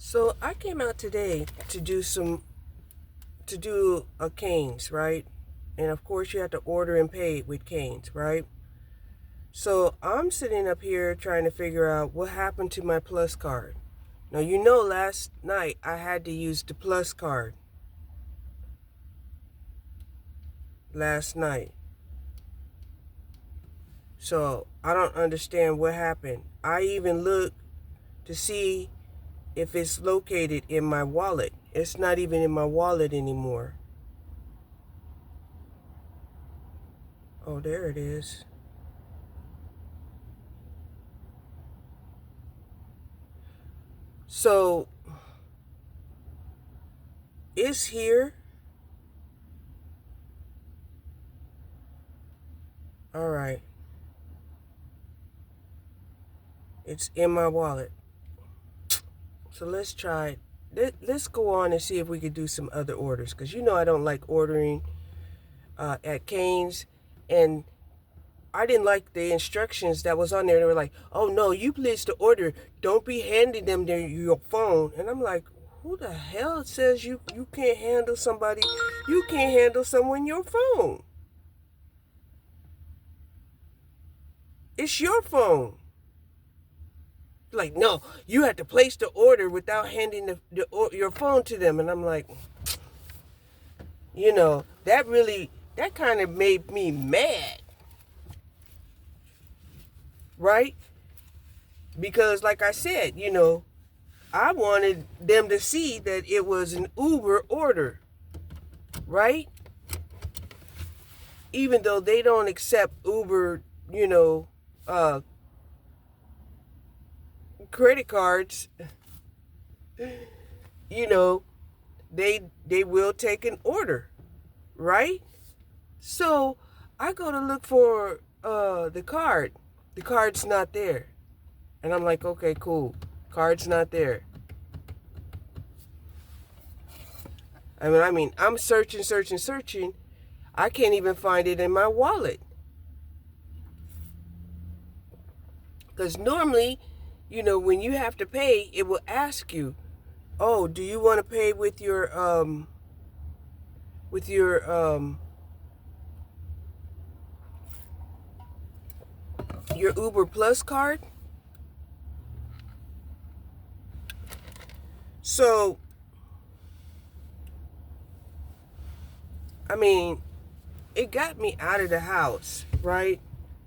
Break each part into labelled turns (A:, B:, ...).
A: So I came out today to do a Cane's, right? And of course you have to order and pay with Cane's, right? So I'm sitting up here trying to figure out what happened to my Plus card. Now you know last night I had to use the Plus card. Last night. So I don't understand what happened. I even looked to see if it's located in my wallet. It's not even in my wallet anymore. Oh, there it is. So it's here. All right. It's in my wallet. So let's try it. Let's go on and see if we could do some other orders. Because you know I don't like ordering at Cane's. And I didn't like the instructions that was on there. They were like, oh no, you placed the order. Don't be handing them your phone. And I'm like, who the hell says you can't handle somebody? You can't handle someone your phone. It's your phone. Like, no, you had to place the order without handing your phone to them. And I'm like, that kind of made me mad. Right? Because like I said, I wanted them to see that it was an Uber order. Right? Even though they don't accept Uber, credit cards, they will take an order, right? So I go to look for the card. The card's not there. And I'm like, okay, cool. Card's not there. I mean, I'm searching. I can't even find it in my wallet. Because normally, when you have to pay, it will ask you, oh, do you want to pay with your Uber Plus card? So, I mean, it got me out of the house, right?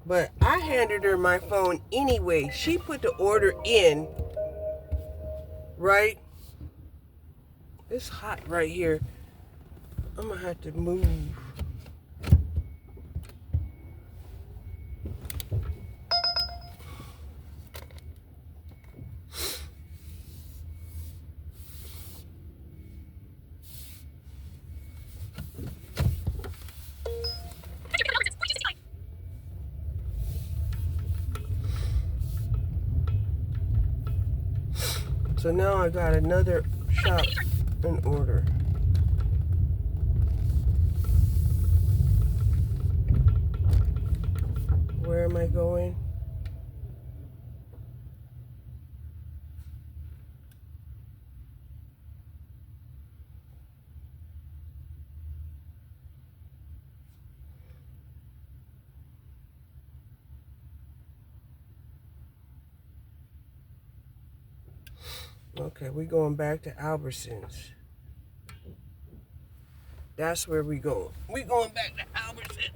A: But I handed her my phone anyway. She put the order in, right? It's hot right here. I'm gonna have to move. So now I got another shop in order. Where am I going? Okay, we're going back to Albertsons. That's where we go. We're going back to Albertsons.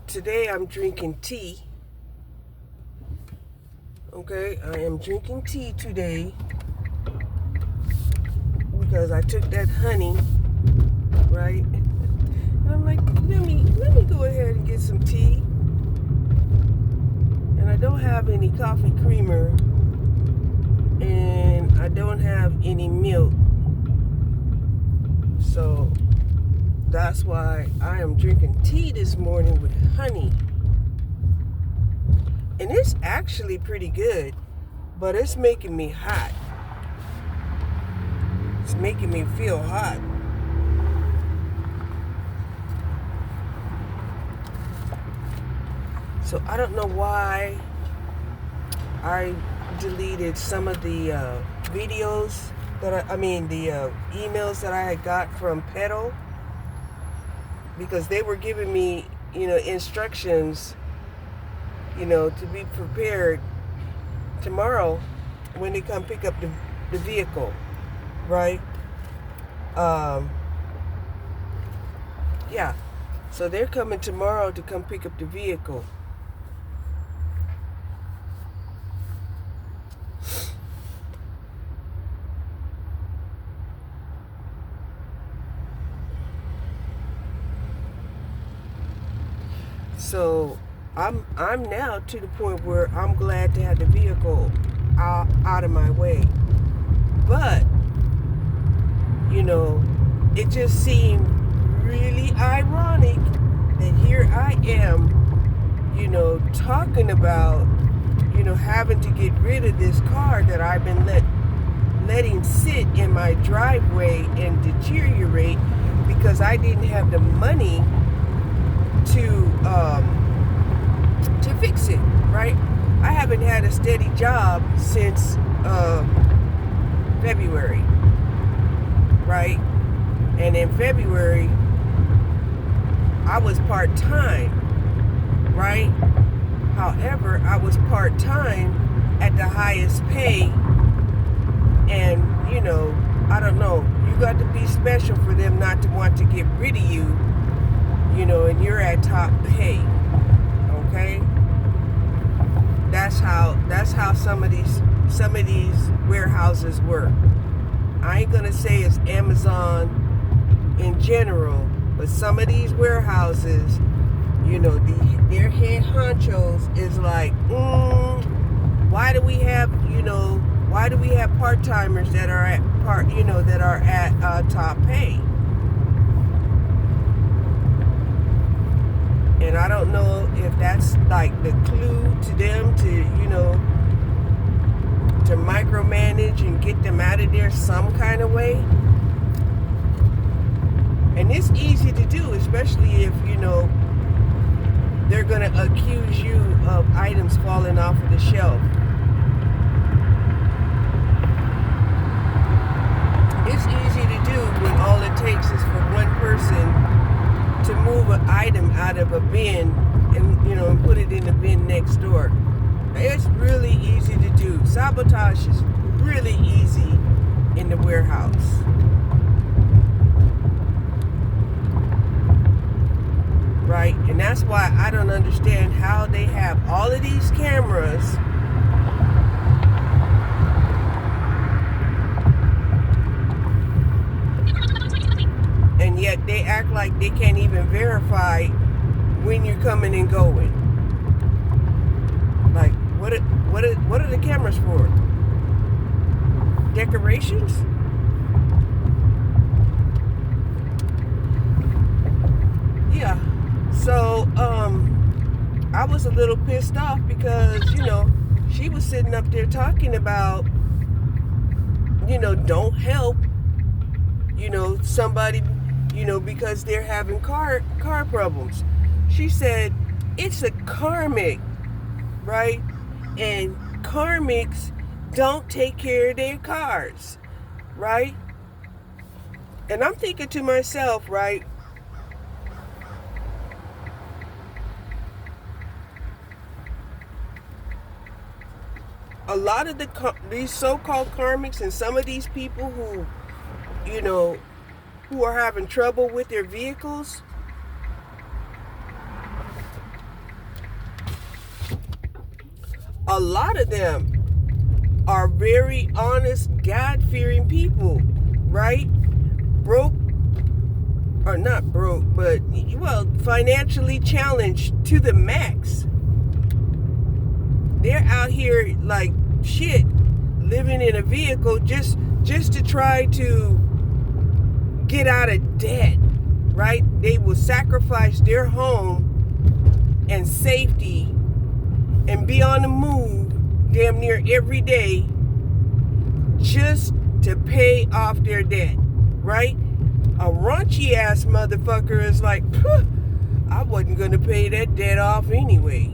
A: Today I'm drinking tea. Okay, I am drinking tea today because I took that honey, right? And I'm like, let me go ahead and get some tea. And I don't have any coffee creamer, and I don't have any milk. So that's why I am drinking tea this morning with honey. And it's actually pretty good, but it's making me hot. It's making me feel hot. So I don't know why I deleted some of the videos that the emails that I had got from Petal, because they were giving me, instructions, to be prepared tomorrow when they come pick up the vehicle, right? Yeah. So they're coming tomorrow to come pick up the vehicle. So I'm now to the point where I'm glad to have the vehicle out of my way. But, it just seemed really ironic that here I am, talking about, having to get rid of this car that I've been letting sit in my driveway and deteriorate because I didn't have the money to fix it, right? I haven't had a steady job since February, right? And in February, I was part-time, right? However, I was part-time at the highest pay, and, I don't know, you got to be special for them not to want to get rid of you, and you're at top pay, okay? That's how some of these warehouses work. I ain't gonna say it's Amazon in general, but some of these warehouses, their head honchos is like, why do we have part-timers that are at top pay? And I don't know if that's like the clue to them to micromanage and get them out of there some kind of way. And it's easy to do, especially if, they're going to accuse you of items falling off of the shelf. It's easy to do when all it takes is for one person to move an item out of a bin and put it in the bin next door. It's really easy to do. Sabotage is really easy in the warehouse. Right? And that's why I don't understand how they have all of these cameras and yet they act like they can't even verify when you're coming and going. Like, what are the cameras for? Decorations? Yeah. So, I was a little pissed off because, she was sitting up there talking about, don't help, somebody, because they're having car problems. She said, it's a karmic, right? And karmics don't take care of their cars, right? And I'm thinking to myself, right? A lot of these so-called karmics and some of these people who, who are having trouble with their vehicles, a lot of them are very honest, God-fearing people. right? Broke, or not broke, but, well, financially challenged to the max. They're out here like shit, living in a vehicle just to try to get out of debt, right? They will sacrifice their home and safety and be on the move damn near every day just to pay off their debt, right? A raunchy ass motherfucker is like, I wasn't gonna pay that debt off anyway,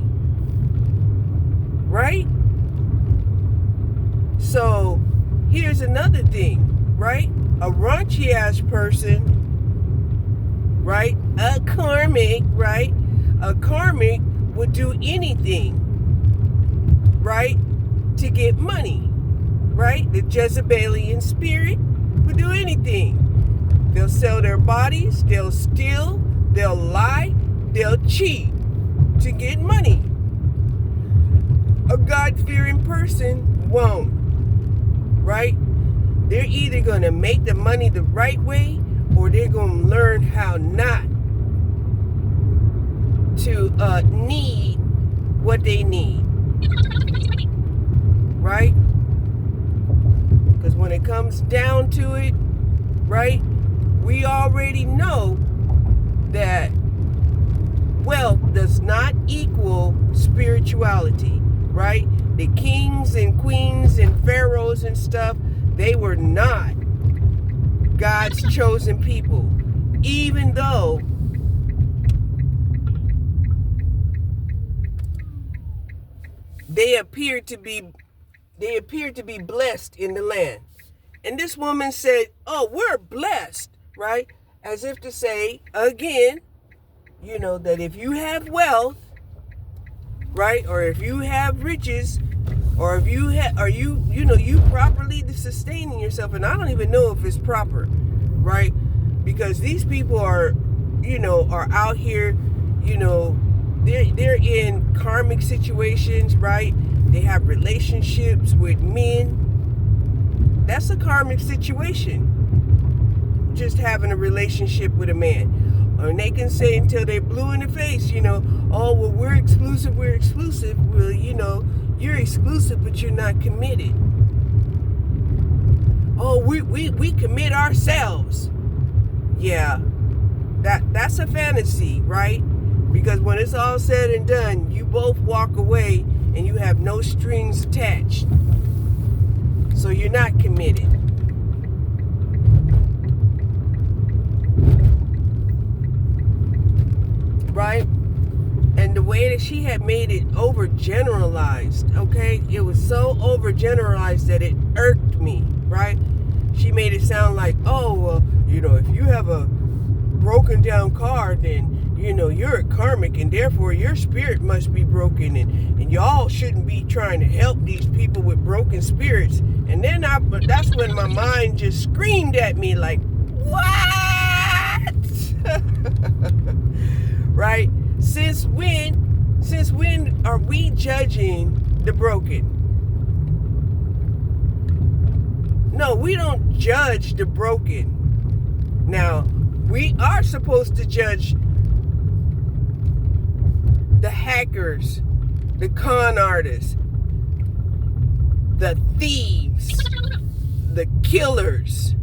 A: right? So here's another thing, right? A raunchy ass person, right? A karmic, right? A karmic would do anything, right? To get money, right? The Jezebelian spirit would do anything. They'll sell their bodies, they'll steal, they'll lie, they'll cheat to get money. A God-fearing person won't, right? They're either going to make the money the right way, or they're going to learn how not to need what they need, right? Because when it comes down to it, right, we already know that wealth does not equal spirituality, right? The kings and queens and pharaohs and stuff, they were not God's chosen people, even though they appeared to be blessed in the land. And this woman said, oh, we're blessed, right? As if to say, again, that if you have wealth, right, or if you have riches, or if you you properly sustaining yourself, and I don't even know if it's proper, right? Because these people are out here, they're in karmic situations, right? They have relationships with men. That's a karmic situation. Just having a relationship with a man. And they can say until they're blue in the face, oh, well, we're exclusive. Well, you're exclusive, but you're not committed. Oh, we commit ourselves. Yeah, that's a fantasy, right? Because when it's all said and done, you both walk away and you have no strings attached. So you're not committed. Right? And the way that she had made it overgeneralized, okay? It was so overgeneralized that it irked me, right? She made it sound like, oh, well, if you have a broken down car, then, you're a karmic, and therefore your spirit must be broken, and y'all shouldn't be trying to help these people with broken spirits. And then that's when my mind just screamed at me like, what? Right? Since when are we judging the broken? No, we don't judge the broken. Now, we are supposed to judge the hackers, the con artists, the thieves, the killers.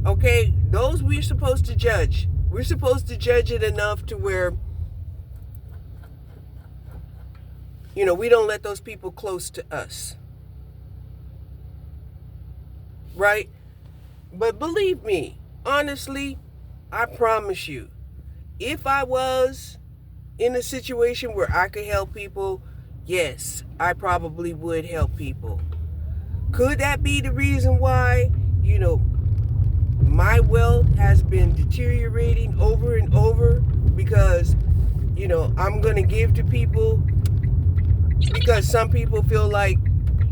A: Okay? Those we're supposed to judge. We're supposed to judge it enough to where, we don't let those people close to us. Right? But believe me, honestly, I promise you, if I was in a situation where I could help people, yes, I probably would help people. Could that be the reason why, my wealth has been deteriorating over and over? Because, I'm going to give to people because some people feel like,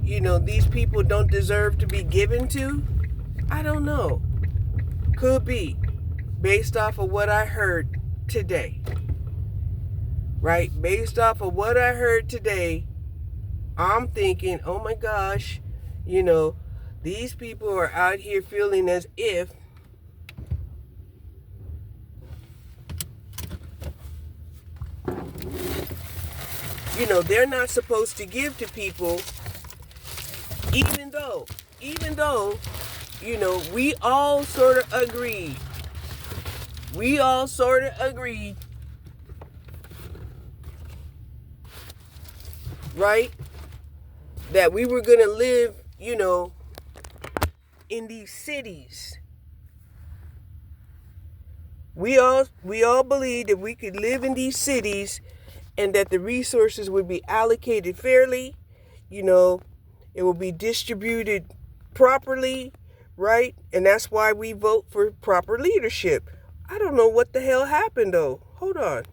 A: these people don't deserve to be given to? I don't know. Could be. Based off of what I heard today. Right? Based off of what I heard today, I'm thinking, oh my gosh, These people are out here feeling as if they're not supposed to give to people, even though, we all sort of agreed. We all sort of agreed, right? That we were going to live, in these cities. We all believed that we could live in these cities and that the resources would be allocated fairly, it will be distributed properly, right? And that's why we vote for proper leadership. I don't know what the hell happened though. Hold on.